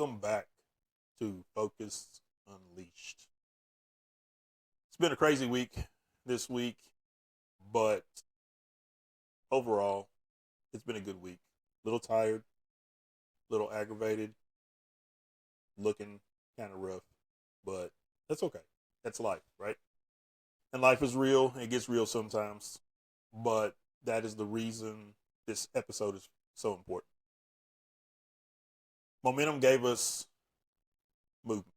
Welcome back to Focus Unleashed. It's been a crazy week this week, but overall, it's been a good week. A little tired, a little aggravated, looking kind of rough, but that's okay. That's life, right? And life is real. It gets real sometimes, but that is the reason this episode is so important. Momentum gave us movement.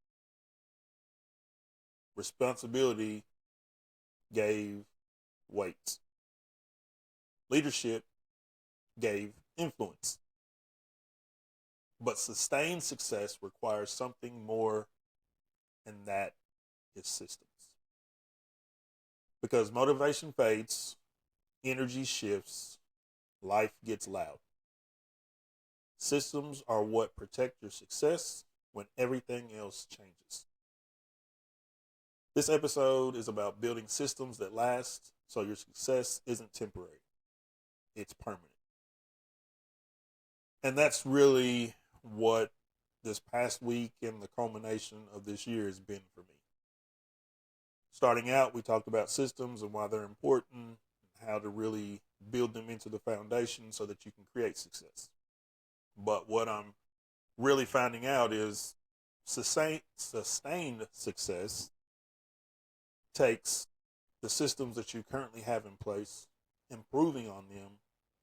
Responsibility gave weight. Leadership gave influence. But sustained success requires something more, and that is systems. Because motivation fades, energy shifts, life gets loud. Systems are what protect your success when everything else changes. This episode is about building systems that last so your success isn't temporary, it's permanent. And that's really what this past week and the culmination of this year has been for me. Starting out, we talked about systems and why they're important, and how to really build them into the foundation so that you can create success. But what I'm really finding out is sustained success takes the systems that you currently have in place, improving on them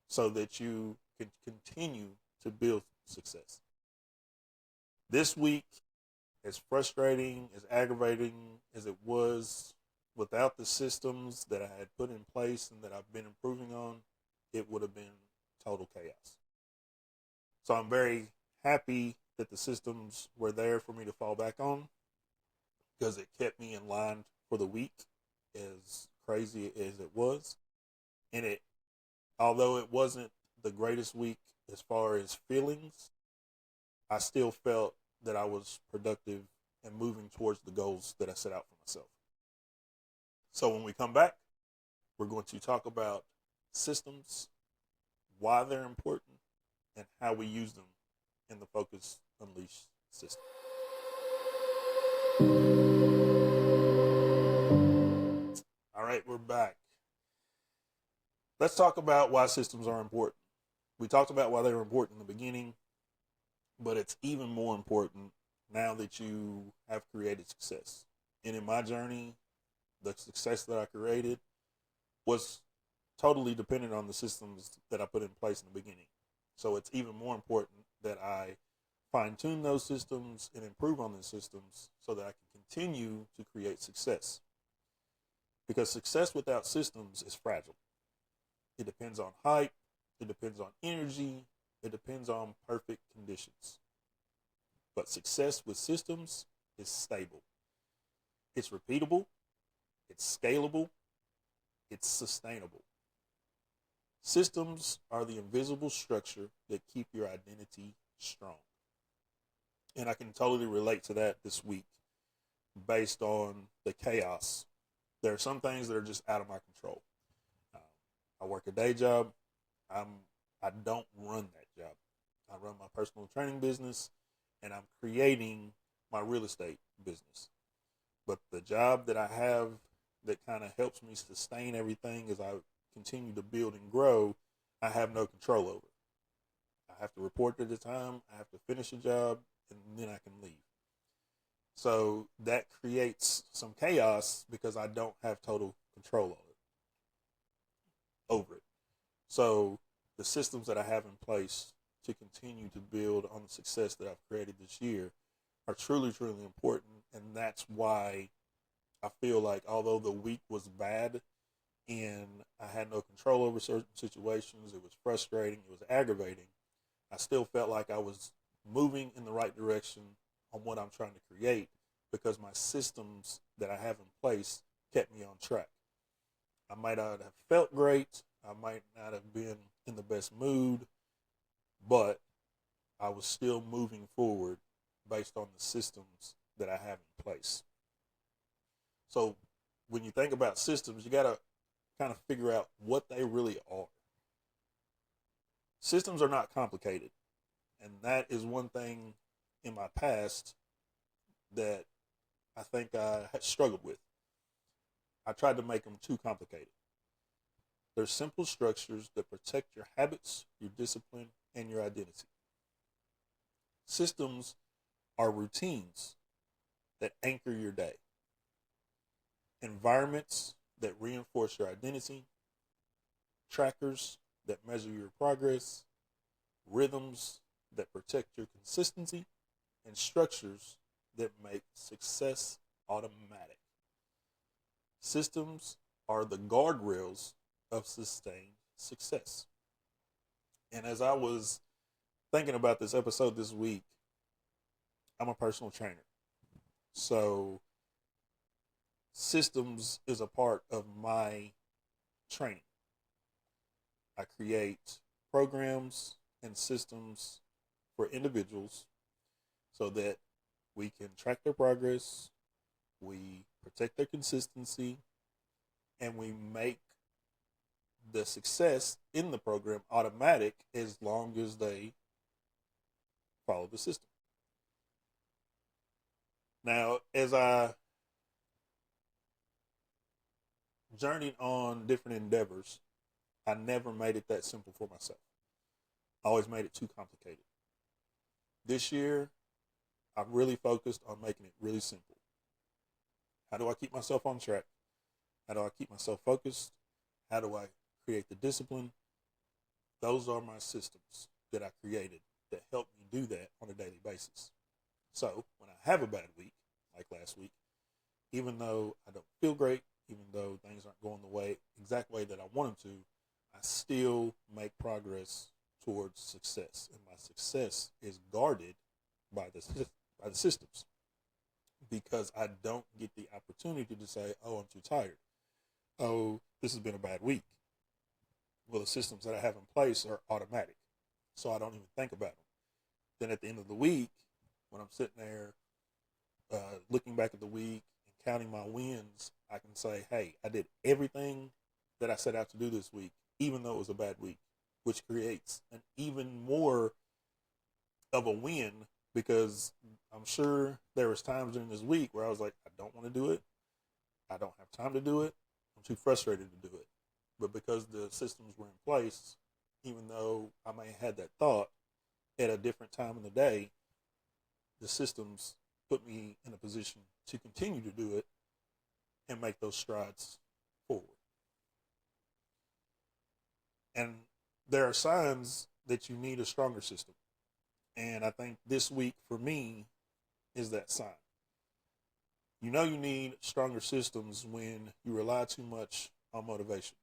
so that you can continue to build success. This week, as frustrating, as aggravating as it was, without the systems that I had put in place and that I've been improving on, it would have been total chaos. So I'm very happy that the systems were there for me to fall back on, because it kept me in line for the week, as crazy as it was. And although it wasn't the greatest week as far as feelings, I still felt that I was productive and moving towards the goals that I set out for myself. So when we come back, we're going to talk about systems, why they're important, and how we use them in the Focus Unleashed system. All right, we're back. Let's talk about why systems are important. We talked about why they were important in the beginning, but it's even more important now that you have created success. And in my journey, the success that I created was totally dependent on the systems that I put in place in the beginning. So it's even more important that I fine tune those systems and improve on those systems so that I can continue to create success. Because success without systems is fragile. It depends on hype, it depends on energy, it depends on perfect conditions. But success with systems is stable. It's repeatable, it's scalable, it's sustainable. Systems are the invisible structure that keep your identity strong. And I can totally relate to that this week based on the chaos. There are some things that are just out of my control. I work a day job. I don't run that job. I run my personal training business, and I'm creating my real estate business. But the job that I have that kind of helps me sustain everything as I continue to build and grow, I have no control over. I have to report at the time, I have to finish a job, and then I can leave. So that creates some chaos because I don't have total control over it. So the systems that I have in place to continue to build on the success that I've created this year are truly, truly important. And that's why I feel like although the week was bad and I had no control over certain situations, it was frustrating, it was aggravating, I still felt like I was moving in the right direction on what I'm trying to create because my systems that I have in place kept me on track. I might not have felt great, I might not have been in the best mood, but I was still moving forward based on the systems that I have in place. So when you think about systems, you got to kind of figure out what they really are. Systems are not complicated. And that is one thing in my past that I think I had struggled with. I tried to make them too complicated. They're simple structures that protect your habits, your discipline, and your identity. Systems are routines that anchor your day, environments that reinforce your identity, trackers that measure your progress, rhythms that protect your consistency, and structures that make success automatic. Systems are the guardrails of sustained success. And as I was thinking about this episode this week, I'm a personal trainer. So systems is a part of my training. I create programs and systems for individuals so that we can track their progress, we protect their consistency, and we make the success in the program automatic as long as they follow the system. Now, as I journeyed on different endeavors, I never made it that simple for myself. I always made it too complicated. This year, I've really focused on making it really simple. How do I keep myself on track? How do I keep myself focused? How do I create the discipline? Those are my systems that I created that help me do that on a daily basis. So when I have a bad week, like last week, even though I don't feel great, even though things aren't going the exact way that I want them to, I still make progress towards success. And my success is guarded by the systems, because I don't get the opportunity to say, oh, I'm too tired. Oh, this has been a bad week. Well, the systems that I have in place are automatic, so I don't even think about them. Then at the end of the week, when I'm sitting there looking back at the week and counting my wins, I can say, hey, I did everything that I set out to do this week, even though it was a bad week, which creates an even more of a win, because I'm sure there was times during this week where I was like, I don't want to do it. I don't have time to do it. I'm too frustrated to do it. But because the systems were in place, even though I may have had that thought at a different time in the day, the systems put me in a position to continue to do it and make those strides forward. And there are signs that you need a stronger system. And I think this week for me is that sign. You know you need stronger systems when you rely too much on motivation.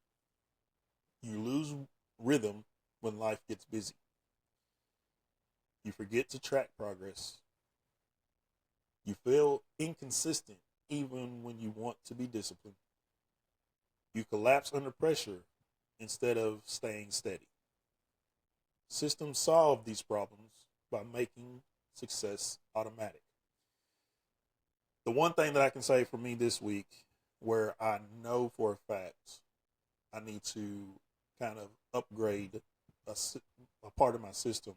You lose rhythm when life gets busy. You forget to track progress. You feel inconsistent even when you want to be disciplined. You collapse under pressure instead of staying steady. Systems solve these problems by making success automatic. The one thing that I can say for me this week, where I know for a fact I need to kind of upgrade a part of my system,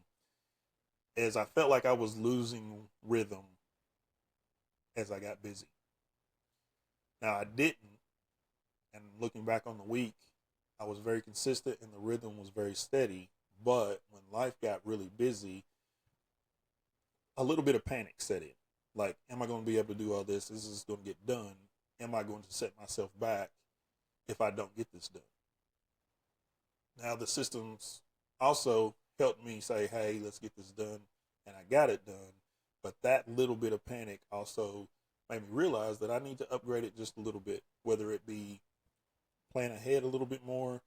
is I felt like I was losing rhythm as I got busy. Now I didn't, and looking back on the week, I was very consistent and the rhythm was very steady. But when life got really busy, a little bit of panic set in. Like, am I going to be able to do all this? Is this going to get done? Am I going to set myself back if I don't get this done? Now, the systems also helped me say, hey, let's get this done. And I got it done. But that little bit of panic also made me realize that I need to upgrade it just a little bit, whether it be plan ahead a little bit more,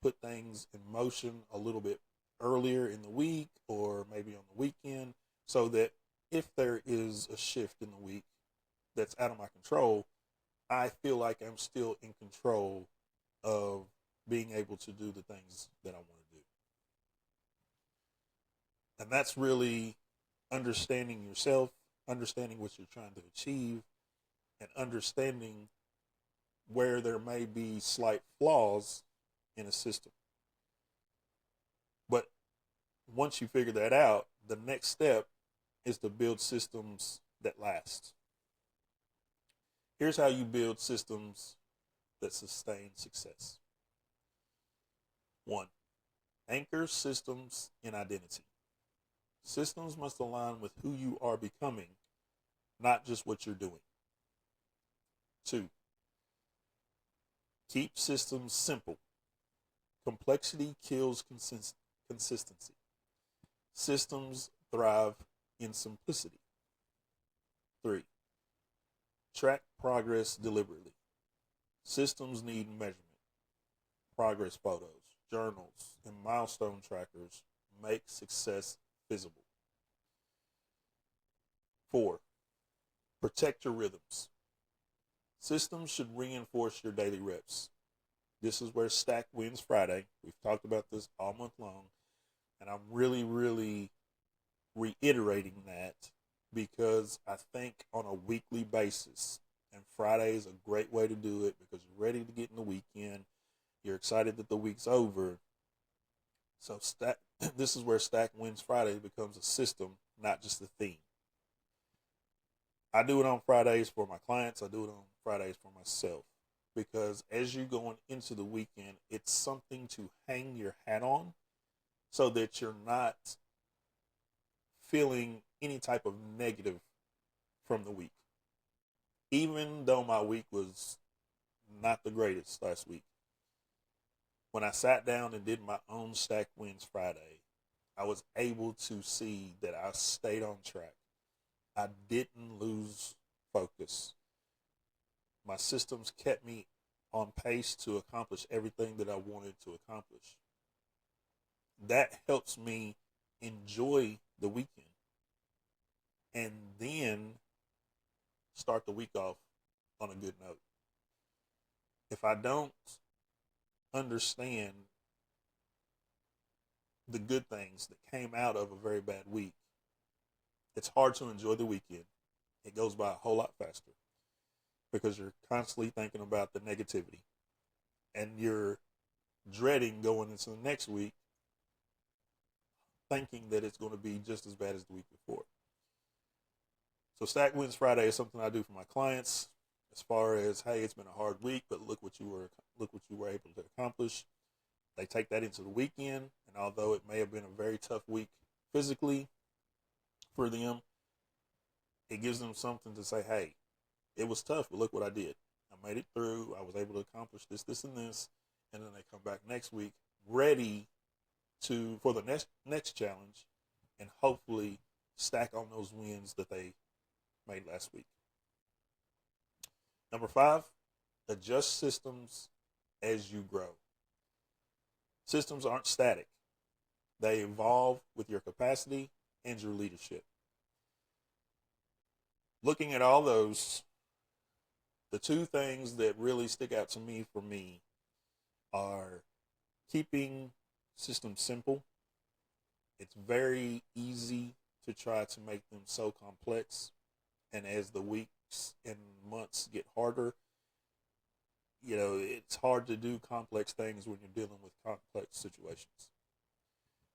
put things in motion a little bit earlier in the week or maybe on the weekend, so that if there is a shift in the week that's out of my control, I feel like I'm still in control of being able to do the things that I want to do. And that's really understanding yourself, understanding what you're trying to achieve, and understanding where there may be slight flaws in a system. But once you figure that out, the next step is to build systems that last. Here's how you build systems that sustain success. 1. Anchor systems in identity. Systems must align with who you are becoming, not just what you're doing. 2. Keep systems simple. Complexity kills consistency. Systems thrive in simplicity. 3. Track progress deliberately. Systems need measurement. Progress photos, journals, and milestone trackers make success visible. 4. Protect your rhythms. Systems should reinforce your daily reps. This is where Stack wins Friday. We've talked about this all month long, and I'm really reiterating that because I think on a weekly basis, and Friday is a great way to do it because you're ready to get in the weekend. You're excited that the week's over. So this is where Stack Wins Friday becomes a system, not just a theme. I do it on Fridays for my clients. I do it on Fridays for myself. Because as you're going into the weekend, it's something to hang your hat on so that you're not feeling any type of negative from the week. Even though my week was not the greatest last week, when I sat down and did my own Stack Wins Friday, I was able to see that I stayed on track. I didn't lose focus. My systems kept me on pace to accomplish everything that I wanted to accomplish. That helps me enjoy the weekend and then start the week off on a good note. If I don't understand the good things that came out of a very bad week, it's hard to enjoy the weekend. It goes by a whole lot faster because you're constantly thinking about the negativity and you're dreading going into the next week thinking that it's going to be just as bad as the week before. So Stack Wins Friday is something I do for my clients as far as, hey, it's been a hard week, but look what you were able to accomplish. They take that into the weekend, and although it may have been a very tough week physically for them, it gives them something to say, hey, it was tough, but look what I did. I made it through. I was able to accomplish this, this, and this. And then they come back next week ready for the next challenge and hopefully stack on those wins that they made last week. Number 5, adjust systems as you grow. Systems aren't static. They evolve with your capacity and your leadership. Looking at all those, the two things that really stick out to me for me are keeping systems simple. It's very easy to try to make them so complex. And as the weeks and months get harder, it's hard to do complex things when you're dealing with complex situations.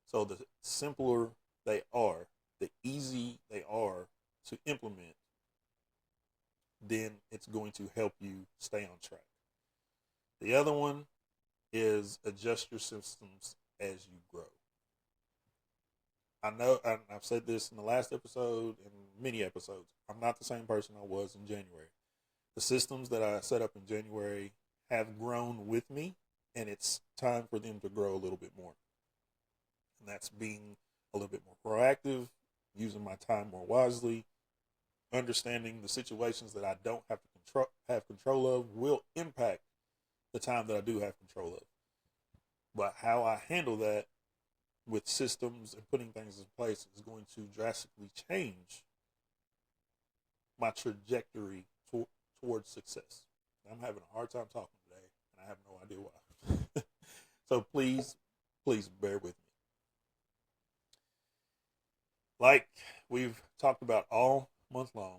So the simpler they are, the easy they are to implement, then it's going to help you stay on track. The other one is adjust your systems as you grow. I know, and I've said this in the last episode and many episodes, I'm not the same person I was in January. The systems that I set up in January have grown with me, and it's time for them to grow a little bit more. And that's being a little bit more proactive, using my time more wisely, understanding the situations that I don't have control of will impact the time that I do have control of. But how I handle that with systems and putting things in place is going to drastically change my trajectory towards success. I'm having a hard time talking today, and I have no idea why. So please bear with me. Like we've talked about all month long,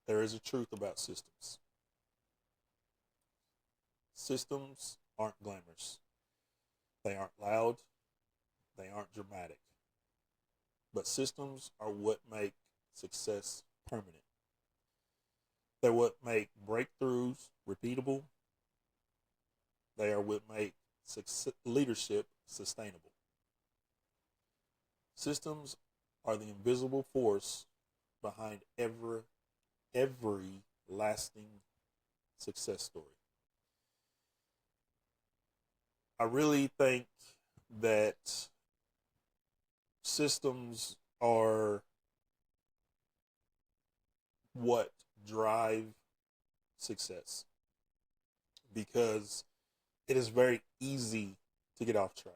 there is a truth about systems. Systems aren't glamorous. They aren't loud. They aren't dramatic. But systems are what make success permanent. They're what make breakthroughs repeatable. They are what make leadership sustainable. Systems are the invisible force behind every lasting success story. I really think that systems are what drive success because it is very easy to get off track.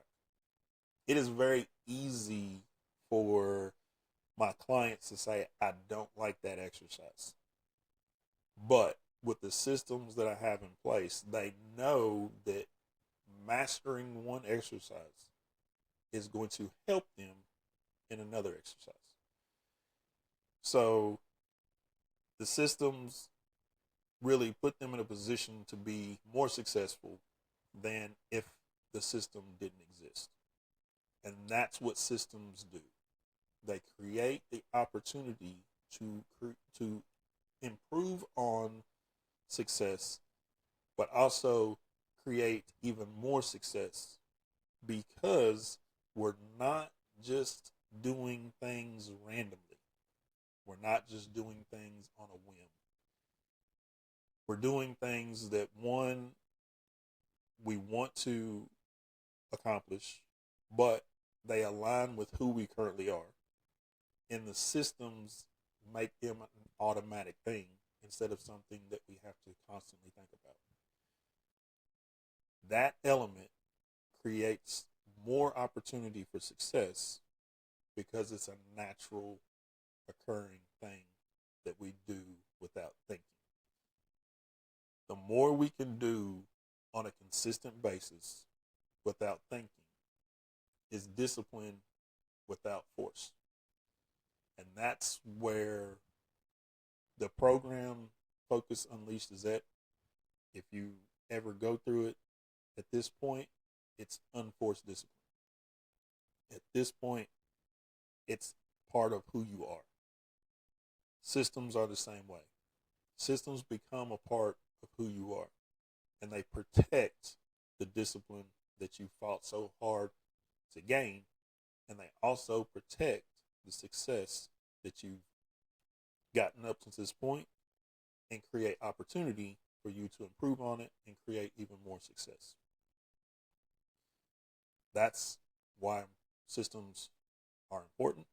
It is very easy for my clients to say, I don't like that exercise. But with the systems that I have in place, they know that mastering one exercise is going to help them in another exercise. So the systems really put them in a position to be more successful than if the system didn't exist. And that's what systems do. They create the opportunity to improve on success, but also create even more success because we're not just doing things randomly. We're not just doing things on a whim. We're doing things that, one, we want to accomplish, but they align with who we currently are. And the systems make them an automatic thing instead of something that we have to constantly think about. That element creates more opportunity for success because it's a natural occurring thing that we do without thinking. The more we can do on a consistent basis without thinking is discipline without force. And that's where the program Focus Unleashed is at. If you ever go through it, at this point, it's unforced discipline. At this point, it's part of who you are. Systems are the same way. Systems become a part of who you are, and they protect the discipline that you fought so hard to gain, and they also protect the success that you've gotten up to this point and create opportunity for you to improve on it and create even more success. That's why systems are important,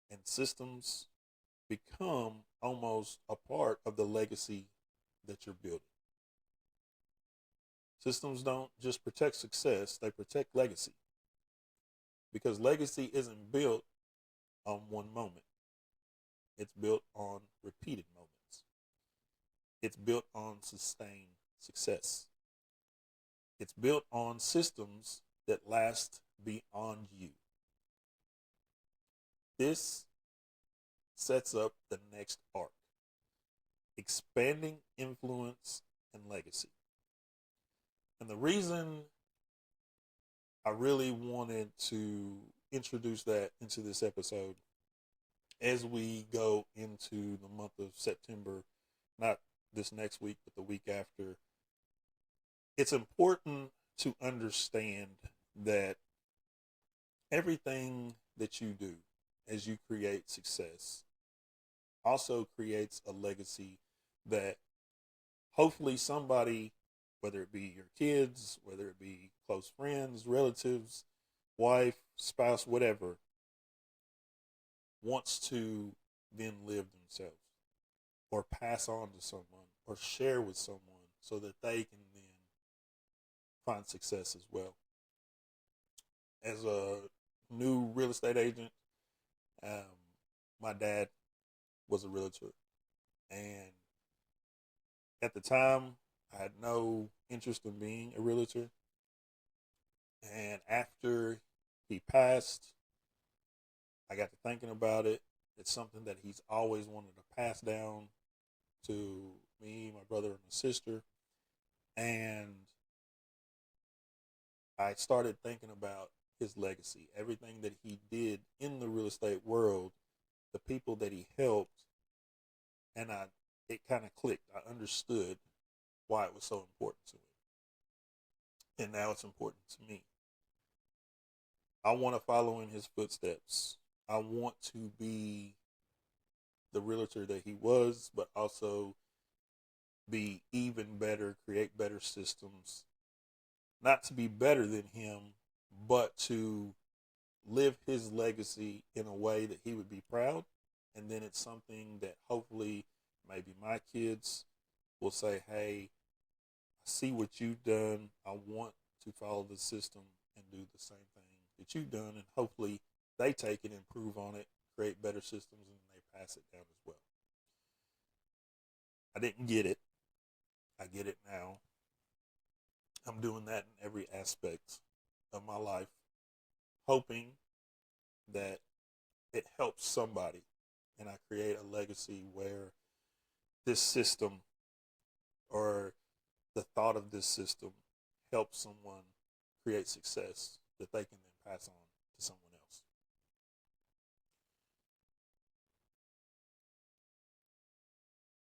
and systems become almost a part of the legacy that you're building. Systems don't just protect success, they protect legacy. Because legacy isn't built on one moment. It's built on repeated moments. It's built on sustained success. It's built on systems that last beyond you. This sets up the next arc: expanding influence and legacy. And the reason I really wanted to introduce that into this episode as we go into the month of September, not this next week, but the week after, it's important to understand that everything that you do as you create success also creates a legacy that hopefully somebody, whether it be your kids, whether it be close friends, relatives, wife, spouse, whatever, wants to then live themselves or pass on to someone or share with someone so that they can then find success as well. As a new real estate agent, my dad was a realtor, and at the time I had no interest in being a realtor. And after he passed, I got to thinking about it. It's something that he's always wanted to pass down to me, my brother, and my sister. And I started thinking about his legacy, everything that he did in the real estate world, the people that he helped, and it kind of clicked. I understood why it was so important to him. And now it's important to me. I want to follow in his footsteps. I want to be the realtor that he was, but also be even better, create better systems, not to be better than him, but to live his legacy in a way that he would be proud. And then it's something that hopefully maybe my kids will say, hey, I see what you've done. I want to follow the system and do the same thing that you've done. And hopefully they take it, improve on it, create better systems, and they pass it down as well. I didn't get it. I get it now. I'm doing that in every aspect of my life, hoping that it helps somebody and I create a legacy where this system or the thought of this system helps someone create success that they can then pass on to someone else.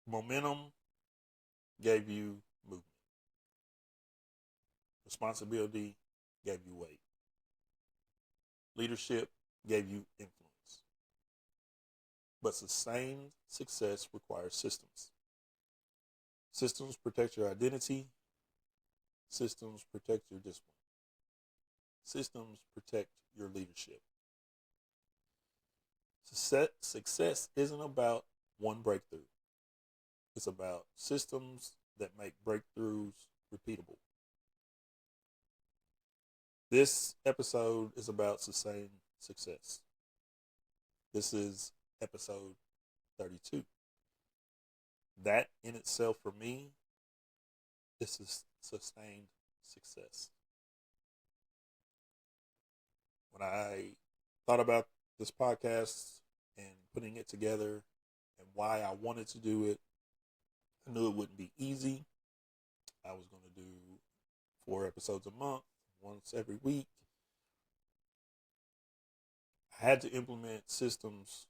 Momentum gave you movement. Responsibility gave you weight. Leadership gave you influence. But sustained success requires systems. Systems protect your identity. Systems protect your discipline. Systems protect your leadership. Success isn't about one breakthrough. It's about systems that make breakthroughs repeatable. This episode is about sustained success. This is episode 32. That in itself for me is sustained success. When I thought about this podcast and putting it together and why I wanted to do it, I knew it wouldn't be easy. I was going to do 4 episodes a month, once every week. I had to implement systems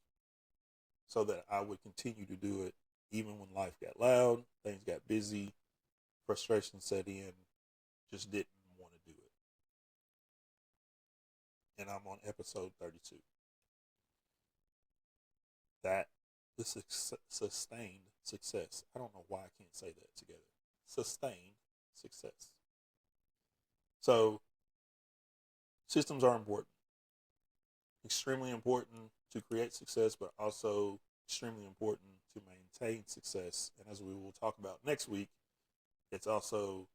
so that I would continue to do it even when life got loud, things got busy, frustration set in, just didn't want to do it. And I'm on episode 32. That is sustained success. I don't know why I can't say that together. Sustained success. So, systems are important. Extremely important to create success, but also extremely important to maintain success. And as we will talk about next week, it's also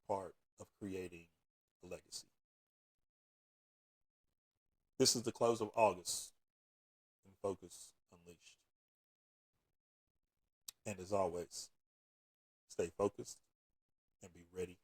part of creating a legacy. This is the close of August in Focus Unleashed. And as always, stay focused and be ready